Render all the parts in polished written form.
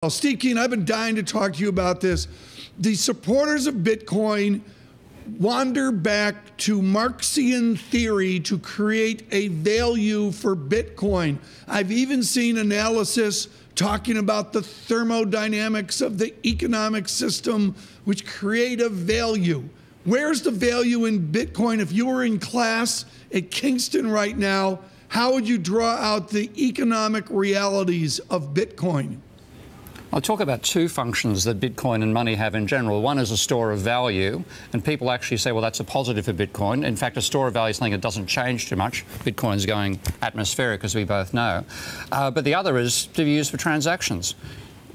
Well, Steve Keen, I've been dying to talk to you about this. The supporters of Bitcoin wander back to Marxian theory to create a value for Bitcoin. I've even seen analysis talking about the thermodynamics of the economic system, which create a value. Where's the value in Bitcoin? If you were in class at Kingston right now, how would you draw out the economic realities of Bitcoin? I'll talk about two functions that Bitcoin and money have in general. One is a store of value, and people actually say, well, that's a positive for Bitcoin. In fact, a store of value is something that doesn't change too much. Bitcoin's going atmospheric, as we both know. But the other is to be used for transactions.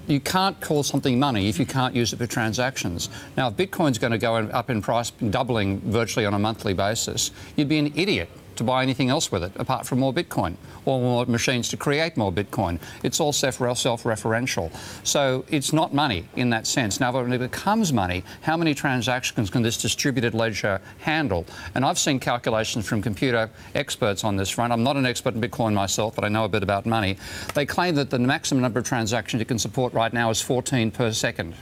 You can't call something money if you can't use it for transactions. Now, if Bitcoin's going to go up in price, doubling virtually on a monthly basis, you'd be an idiot to buy anything else with it, apart from more Bitcoin, or more machines to create more Bitcoin. It's all self-referential. So it's not money in that sense. Now, when it becomes money, how many transactions can this distributed ledger handle? And I've seen calculations from computer experts on this front. I'm not an expert in Bitcoin myself, but I know a bit about money. They claim that the maximum number of transactions it can support right now is 14 per second.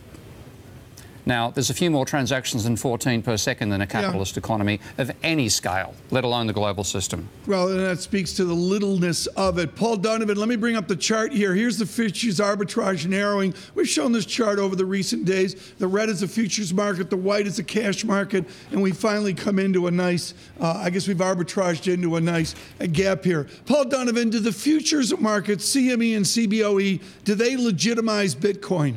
Now, there's a few more transactions than 14 per second in a capitalist economy of any scale, let alone the global system. Well, and that speaks to the littleness of it. Paul Donovan, let me bring up the chart here. Here's the futures arbitrage narrowing. We've shown this chart over the recent days. The red is the futures market, the white is the cash market, and we finally come into a nice, I guess we've arbitraged into a nice gap here. Paul Donovan, do the futures markets, CME and CBOE, do they legitimize Bitcoin?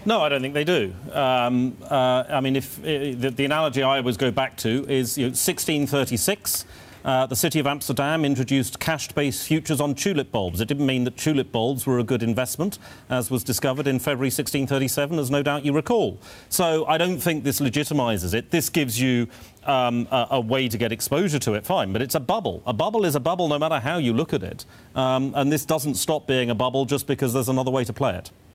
No, I don't think they do. I mean, if the analogy I always go back to is 1636, the city of Amsterdam introduced cash-based futures on tulip bulbs. It didn't mean that tulip bulbs were a good investment, as was discovered in February 1637, as no doubt you recall. So I don't think this legitimizes it. This gives you a way to get exposure to it, fine, but it's a bubble. A bubble is a bubble no matter how you look at it. And this doesn't stop being a bubble just because there's another way to play it.